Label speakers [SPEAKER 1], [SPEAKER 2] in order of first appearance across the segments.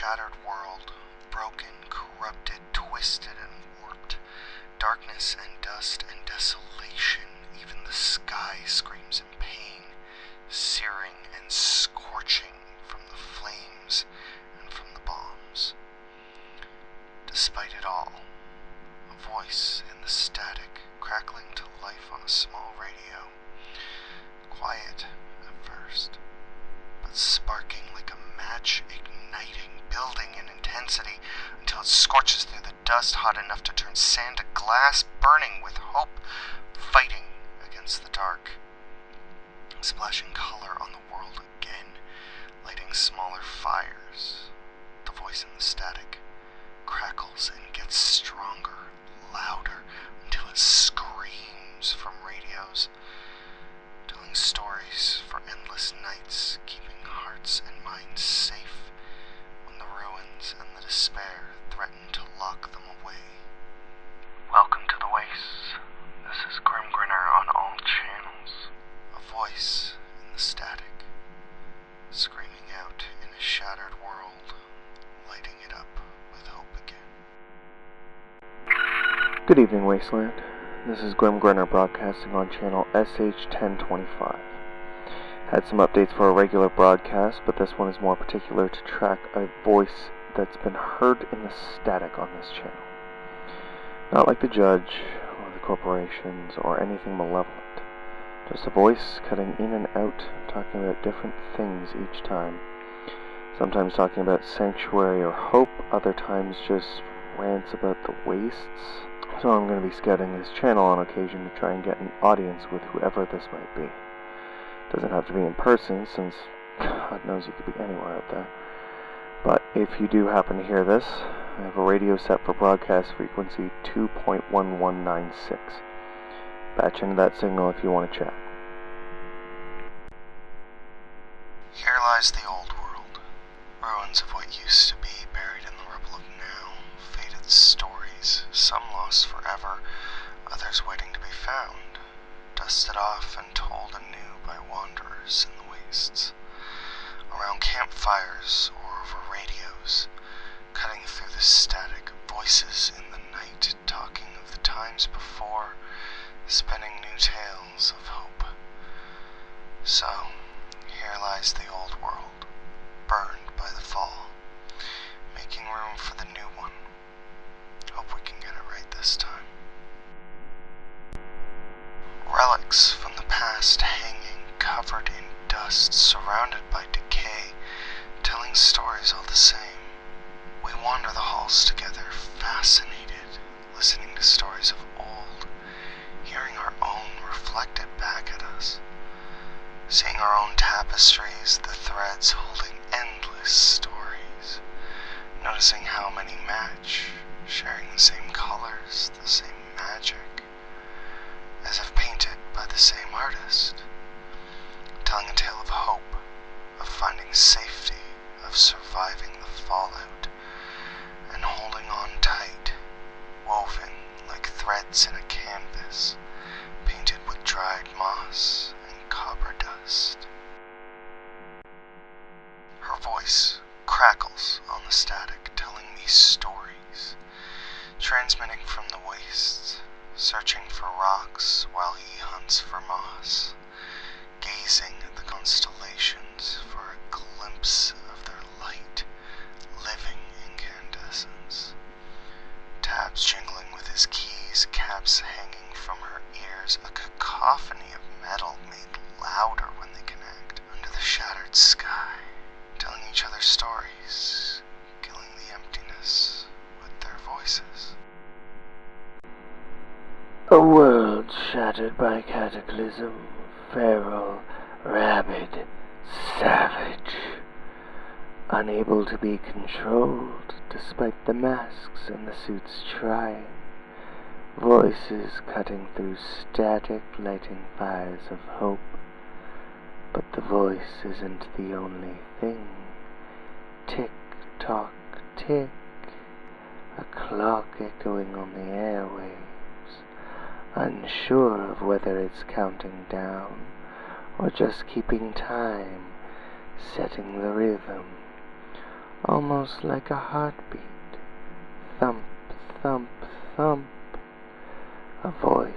[SPEAKER 1] shattered world, broken, corrupted, twisted, and warped. Darkness and dust and desolation, even the sky screams in pain, searing and scorching from the flames and from the bombs. Despite it all, a voice in the static, crackling to life on a small radio. Quiet at first, but sparking like a match, igniting, building in intensity until it scorches through the dust, hot enough to turn sand to glass, burning with hope, fighting against the dark, splashing color on the world again, lighting smaller fires. The voice in the static crackles and gets stronger, louder, until it screams from radios, telling stories for endless nights, keeping hearts and minds safe when the ruins and the despair threaten to lock them away. Welcome to the Wastes. This is Grimm Grinner on all channels. A voice in the static, screaming out in a shattered world, lighting it up with hope again.
[SPEAKER 2] Good evening, Wasteland. This is Grimm Grinner broadcasting on channel SH1025. Had some updates for a regular broadcast, but this one is more particular to track a voice that's been heard in the static on this channel. Not like the judge, or the corporations, or anything malevolent. Just a voice cutting in and out, talking about different things each time. Sometimes talking about sanctuary or hope, other times just rants about the wastes. So I'm going to be scouting this channel on occasion to try and get an audience with whoever this might be. Doesn't have to be in person, since God knows you could be anywhere out there. But if you do happen to hear this, I have a radio set for broadcast frequency 2.1196. Batch into that signal if you want to chat.
[SPEAKER 1] Here lies the old world, ruins of what used to be, buried in the rubble of now, faded stories, some lost forever, others waiting to be found, dusted off and told anew by wanderers in the wastes, around campfires or over radios, cutting through the static, voices in the night talking of the times before, spinning new tales of hope. So, here lies the old world, burned by the fall, making room for the new one. Hope we can get it right this time. Relics from the past hanging, covered in dust, surrounded by decay, telling stories all the same. We wander the halls together, fascinated, listening to stories of old, hearing our own reflected back at us, seeing our own tapestries, the threads holding endless stories, noticing how many match, sharing the same colors, the same magic, as if painted by the same artist, telling a tale of hope, of finding safety, of surviving the fallout, and holding on tight, woven like threads in a canvas, painted with dried moss and copper dust. Her voice crackles on the static, telling me stories, transmitting from the wastes, searching for rocks while he hunts for moss, gazing at the constellations for a glimpse of their light, living incandescence. Tabs jingling with his keys, caps hanging from her ears, a cacophony of metal made louder when they connect, under the shattered sky, telling each other stories, killing the emptiness with their voices.
[SPEAKER 2] A world shattered by cataclysm, feral, rabid, savage, unable to be controlled despite the masks and the suits trying, voices cutting through static, lighting fires of hope. But the voice isn't the only thing. Tick, tock, tick, a clock echoing on the airwaves, unsure of whether it's counting down or just keeping time, setting the rhythm. almost like a heartbeat. Thump, thump, thump. A voice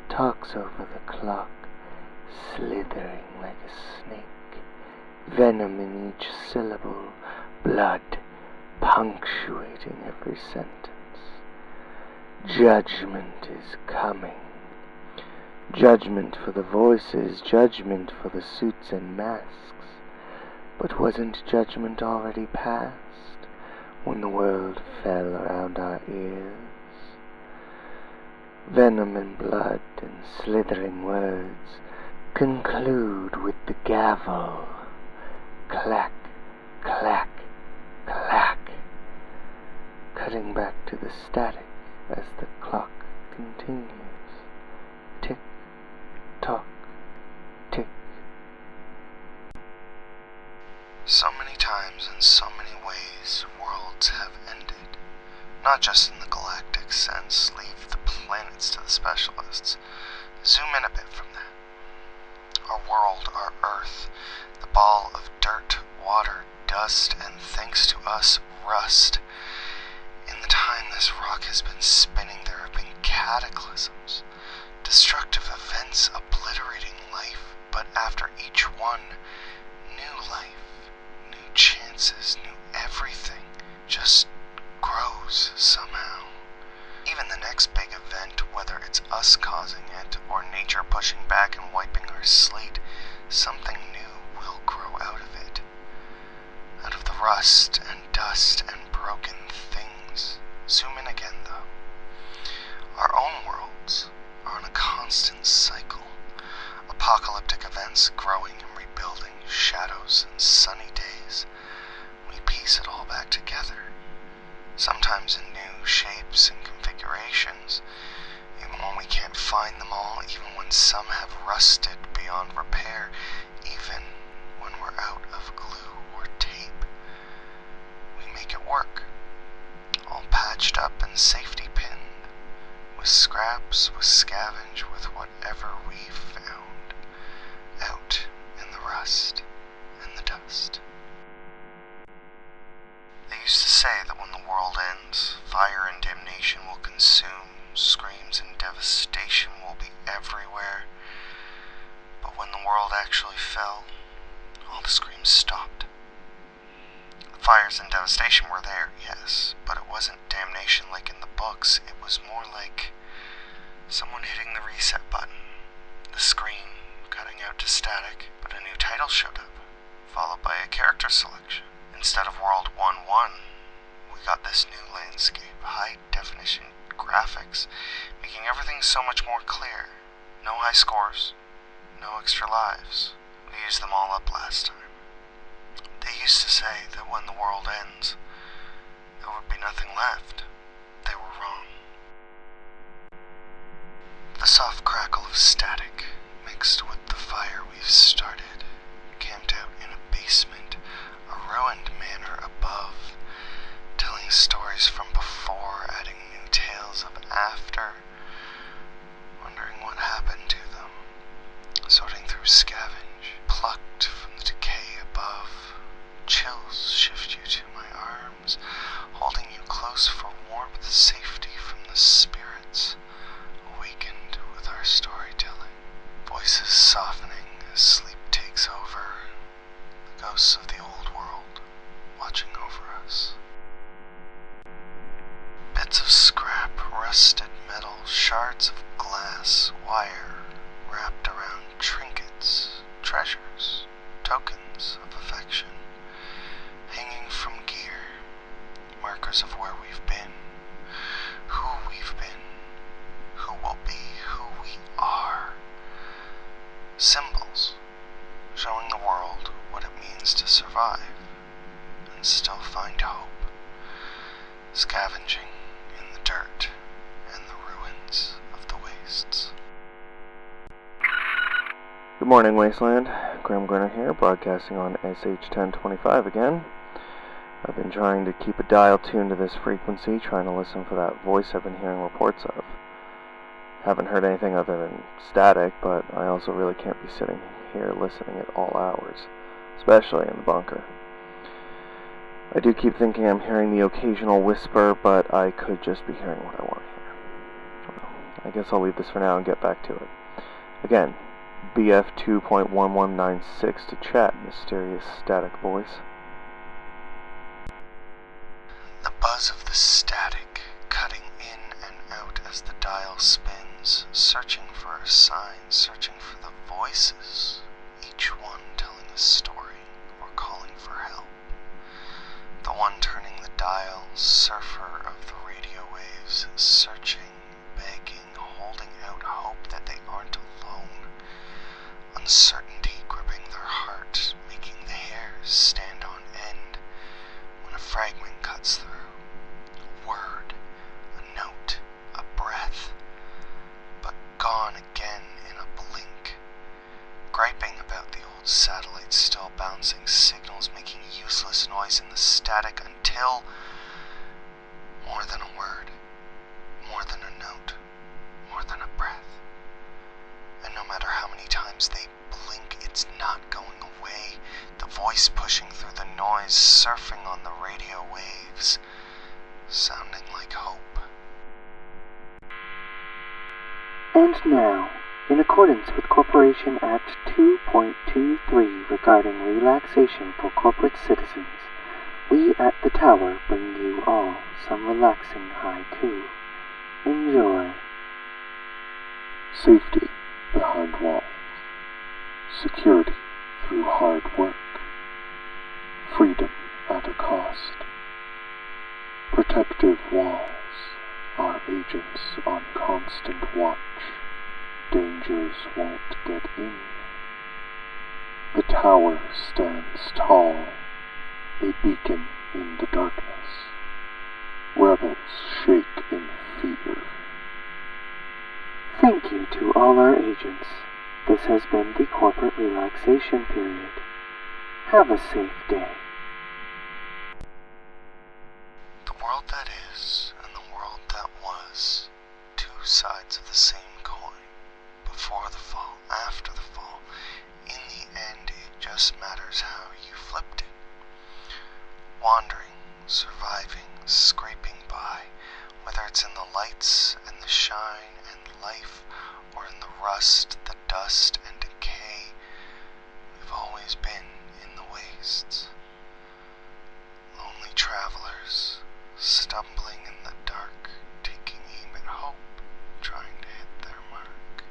[SPEAKER 2] talks over the clock, slithering like a snake, venom in each syllable, blood punctuating every sentence. Judgment is coming. Judgment for the voices, judgment for the suits and masks. But wasn't judgment already past when the world fell around our ears? Venom and blood and slithering words conclude with the gavel. Clack, clack, clack, cutting back to the static as the clock continues. Tick, tock, tick.
[SPEAKER 1] So many times in so many ways, worlds have ended. Not just in the galactic sense, leave the planets to the specialists. Zoom in a bit from that. Our world, our Earth, the ball of dirt, water, dust, and thanks to us, rust. In the time this rock has been spinning, there have been cataclysms, destructive events obliterating life, but after each one, new life, new chances, new everything just grows somehow. Even the next big event, whether it's us causing it or nature pushing back and wiping our slate, something new will grow out of it. Out of the rust and dust and broken things. Zoom in again, though. Our own worlds are on a constant cycle. Apocalyptic events growing and rebuilding, shadows and sunny days. We piece it all back together. Sometimes in new shapes and configurations, even when we can't find them all, even when some have rusted beyond repair, even when we're out of glue or tape. We make it work, all patched up and safety pinned, with scraps, with scavenge, with whatever we've found, out in the rust and the dust. They used to say that when the world ends, fire and damnation will consume, screams and devastation will be everywhere. But when the world actually fell, all the screams stopped. The fires and devastation were there, yes, but it wasn't damnation like in the books. It was more like someone hitting the reset button, the screen cutting out to static, but a new title showed up, followed by a character selection. Instead of World 1-1, we got this new landscape, high-definition graphics, making everything so much more clear. No high scores, no extra lives. We used them all up last time. They used to say that when the world ends, there would be nothing left. They were wrong. The soft crackle of static, mixed with the fire we've started, camped out in a basement, a ruined manor above, telling stories from before, adding new tales of after, wondering what happened to them, sorting through scavenge, plucked from the decay above. Chills shift you to my arms, holding you close for warmth, safety from the spirits, awakened with our storytelling, voices softening as sleep takes over, the ghosts of the old world watching over us. Bits of scrap, rusted metal, shards of glass, wire, wrapped around trinkets, treasures, tokens of affection, hanging from gear, markers of where we've been, who we've been, who will be, who we are. Symbols, showing the world what it means to survive and still find hope. Scavenging in the dirt and the ruins of the wastes.
[SPEAKER 2] Good morning, Wasteland. Grimm Grinner here, broadcasting on SH1025 again. I've been trying to keep a dial tuned to this frequency, trying to listen for that voice I've been hearing reports of. Haven't heard anything other than static, but I also really can't be sitting here listening at all hours, especially in the bunker. I do keep thinking I'm hearing the occasional whisper, but I could just be hearing what I want to hear. Well, I guess I'll leave this for now and get back to it. Again, BF 2.1196 to chat, mysterious static voice.
[SPEAKER 1] The buzz of the static cutting in and out as the dial spins, searching for a sign, searching for the voices, each one telling a story or calling for help. The one turning the dial, surfer of the radio waves, searching, begging, holding out hope that they aren't alone. Uncertainty gripping their heart, making the hairs stand on end when a fragment cuts through. A word, a note, a breath, but gone again in a blink. Griping about the old satellites still bouncing signals, making useless noise in the static until more than a word, more than a note, more than a breath. And no matter how many times they blink, it's not going away. The voice pushing through the noise, surfing on the radio waves, sounding like hope.
[SPEAKER 2] And now, in accordance with Corporation Act 2.23 regarding relaxation for corporate citizens, we at the Tower bring you all some relaxing haiku. Enjoy.
[SPEAKER 3] Safety behind walls. Security through hard work. Freedom at a cost. Protective walls. Our agents on constant watch. Dangers won't get in. The tower stands tall, a beacon in the darkness. Rebels shake in fear.
[SPEAKER 2] Thank you to all our agents. This has been the corporate relaxation period. Have a safe day.
[SPEAKER 1] The world that is and the world that was, two sides of the same coin. Before the fall, after the fall. In the end, it just matters how you flipped it. Wandering, surviving, scraping by, whether it's in the lights and the shine and life, or in the rust, the dust and decay, we've always been in the wastes. Lonely travelers, stumbling in the dark, taking aim at hope, trying to hit their mark.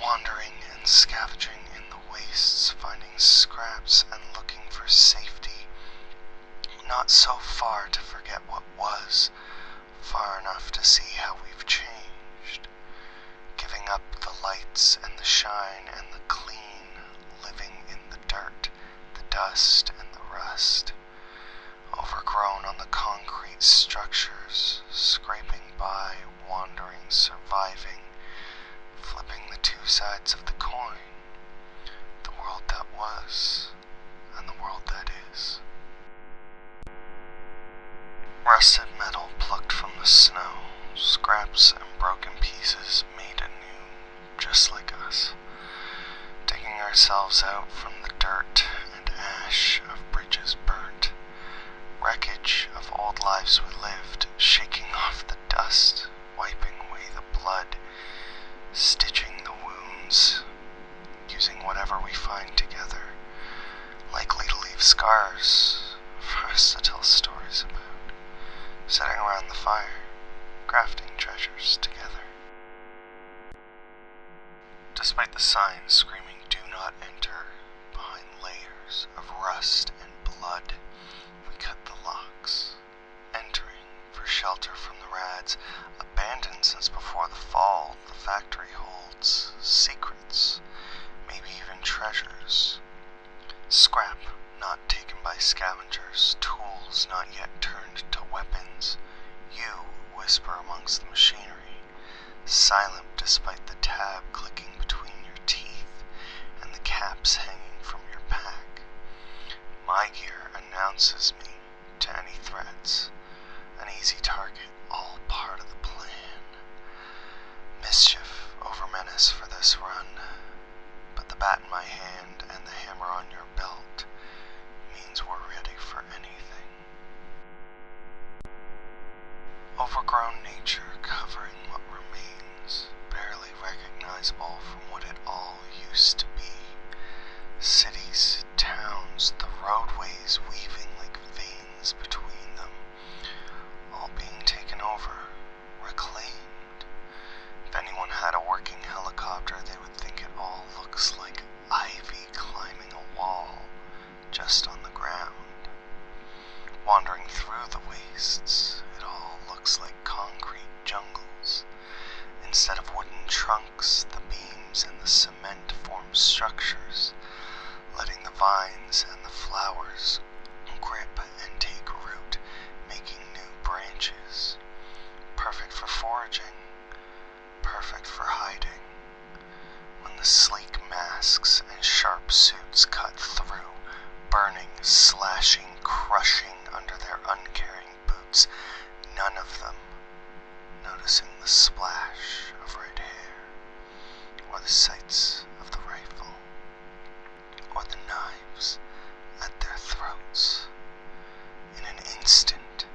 [SPEAKER 1] Wandering and scavenging in the wastes, finding scraps and looking for safety. Not so far to forget what was, far enough to see how we've changed. Giving up the lights and the shine and the clean, living in the dirt, the dust and the rust. Overgrown on the concrete structures, scraping by, wandering, surviving, flipping the two sides of the coin. The world that was, and the world that is. Rusted metal plucked from the snow, scraps and broken pieces made anew, just like us. Digging ourselves out from the dirt and ash of bridges burnt. Wreckage of old lives we lived, shaking off the dust, wiping away the blood, stitching the wounds, using whatever we find together, likely to leave scars for us to tell stories about. Sitting around the fire, crafting treasures together. Despite the signs screaming "Do not enter," behind layers of rust and blood, we cut the locks, entering for shelter from the rads. Abandoned since before the fall, the factory holds secrets, maybe even treasures. Scrap not taken by scavengers, tools not yet turned to weapons. You whisper amongst the machinery, silent despite the tab clicking between your teeth and the caps hanging from your pack. My gear announces me to any threats, an easy target, all part of the plan. Mischief over menace for this run, but the bat in my hand and the hammer on your belt means we're skies weaving like veins between them, all being taken over, reclaimed. If anyone had a working helicopter, they would think it all looks like ivy climbing a wall just on the ground. Wandering through the wastes, it all looks like concrete jungles. Instead of wooden trunks, the beams and the cement form structures, letting the vines and the flowers grip and take root, making new branches. Perfect for foraging, perfect for hiding. When the sleek masks and sharp suits cut through, burning, slashing, crushing under their uncaring boots, none of them noticing the splash of red hair, or the sights of the rifle, or the knives at their throats. In an instant,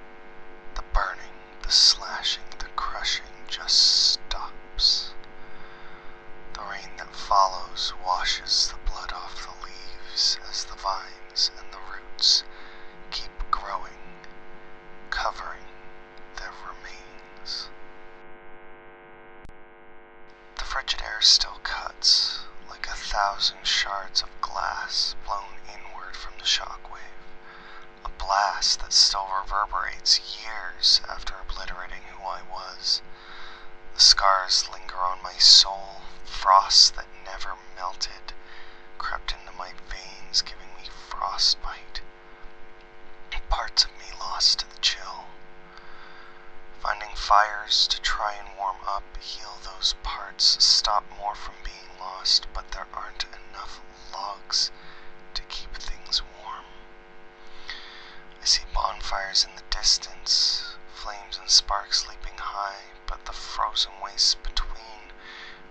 [SPEAKER 1] the burning, the slashing, the crushing just stops. The rain that follows washes the blood off the leaves as the vines and the roots keep growing, covering their remains. The frigid air still cuts, like 1,000 shards of glass blown inward from the shockwave, a blast that still reverberates years after obliterating who I was. The scars linger on my soul, frost that never melted, crept into my veins, giving me frostbite. Parts of me lost to the chill. Finding fires to try and warm up, heal those parts, stop more from being lost, but there aren't enough logs to keep things warm. I see bonfires in the distance, flames and sparks leaping high, but the frozen wastes between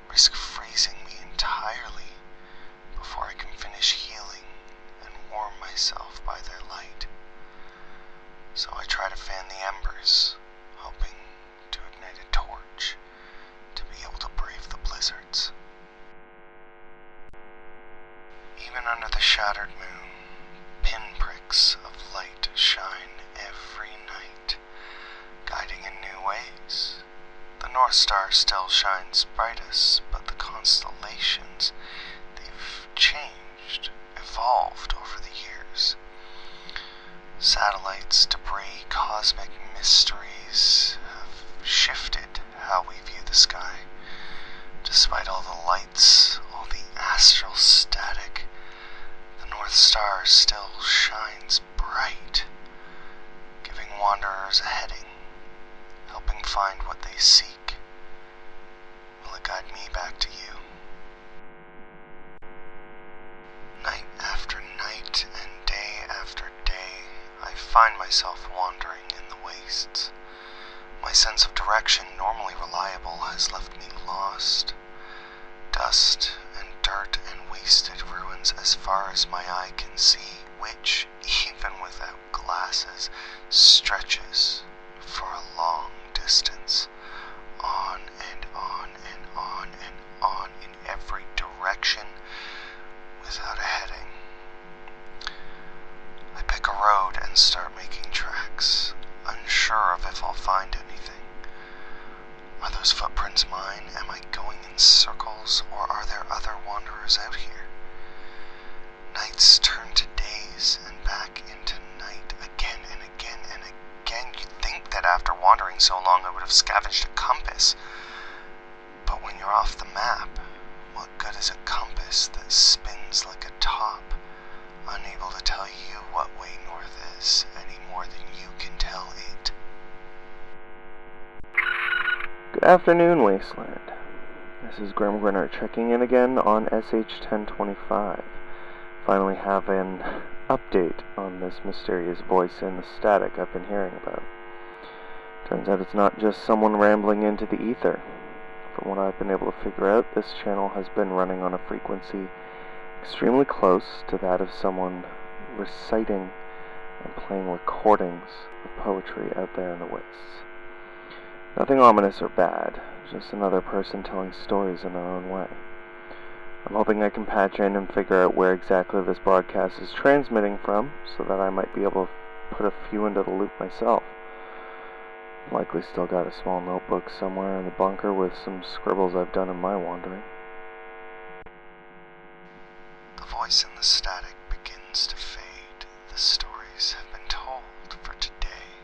[SPEAKER 1] risk freezing me entirely before I can finish healing and warm myself by their light. So I try to fan the embers, hoping to ignite a torch to be able to brave the blizzards. Even under the shattered moon, pinpricks of light shine every night, guiding in new ways. The North Star still shines brightest, but the constellations, they've changed, evolved over the years. Satellites, debris, cosmic mysteries have shifted how we view the sky. Despite all the lights, all the astral static, the North Star still shines bright, giving wanderers a heading, helping find what they seek. Will it guide me back to you? Night after night and day after day, I find myself wandering in the wastes. My sense of direction, normally reliable, has left me lost. Dust and dirt and wasted ruins as far as my eye can see, which, even without glasses, stretches for a long distance, on and on and on and on in every direction without a heading. I pick a road and start making tracks, unsure of if I'll find anything. Are those footprints mine? Am I going in circles, or are there other wanderers out here? Nights turn to days and back into night again and again and again. You'd think that after wandering so long I would have scavenged a compass. But when you're off the map, what good is a compass that spins like a top, unable to tell you what way north is any more than you can tell it?
[SPEAKER 2] Good afternoon, Wasteland. This is Grimm Grinner checking in again on SH1025. Finally have an update on this mysterious voice in the static I've been hearing about. Turns out it's not just someone rambling into the ether. From what I've been able to figure out, this channel has been running on a frequency extremely close to that of someone reciting and playing recordings of poetry out there in the wastes. Nothing ominous or bad, just another person telling stories in their own way. I'm hoping I can patch in and figure out where exactly this broadcast is transmitting from, so that I might be able to put a few into the loop myself. Likely still got a small notebook somewhere in the bunker with some scribbles I've done in my wandering.
[SPEAKER 1] The voice in the static begins to fade. The stories have been told for today,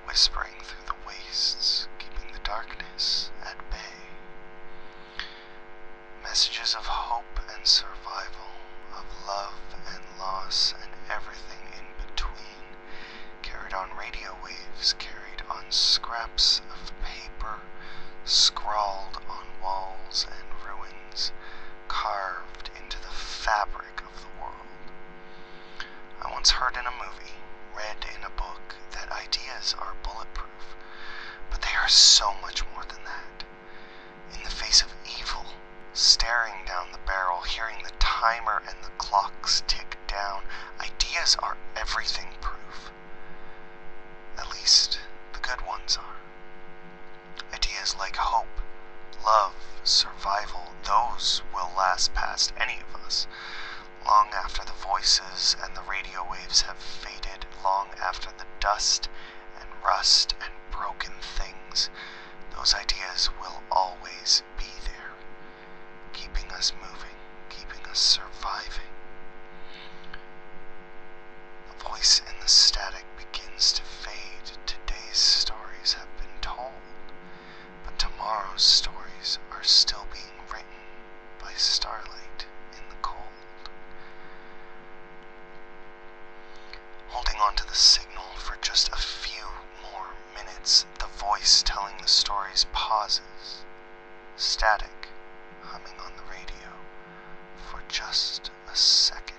[SPEAKER 1] whispering through the wastes, keeping the darkness at bay. Messages of hope and survival, of love and loss and everything in between, carried on radio waves, carried on scraps of paper, scrawled on walls and ruins, carved into the fabric of the world. I once heard in a movie, read in a book, that ideas are bulletproof, but they are so much more than that. In the face of evil, staring down the barrel, hearing the timer and the clocks tick down, ideas are everything proof. At least, the good ones are. Ideas like hope, love, survival, those will last past any of us. Long after the voices and the radio waves have faded, long after the dust and rust and broken things, those ideas will always be there, keeping us moving, keeping us surviving. The voice in the static begins to fade. Today's stories have been told, but tomorrow's stories are still being written by starlight in the cold. Holding on to the signal for just a few more minutes, the voice telling the stories pauses, static, humming on the radio, for just a second,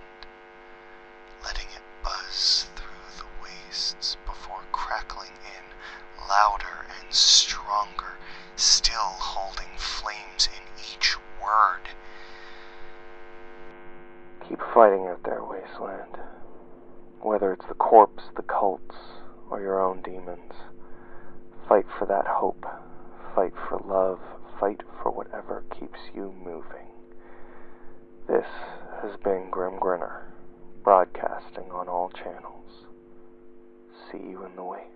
[SPEAKER 1] letting it buzz through the wastes before crackling in, louder and stronger, still holding flames in each word.
[SPEAKER 2] Keep fighting out there, Wasteland. Whether it's the corpse, the cults, or your own demons. Fight for that hope. Fight for love. Fight for whatever keeps you moving. This has been Grimm Grinner, broadcasting on all channels. See you in the wastes.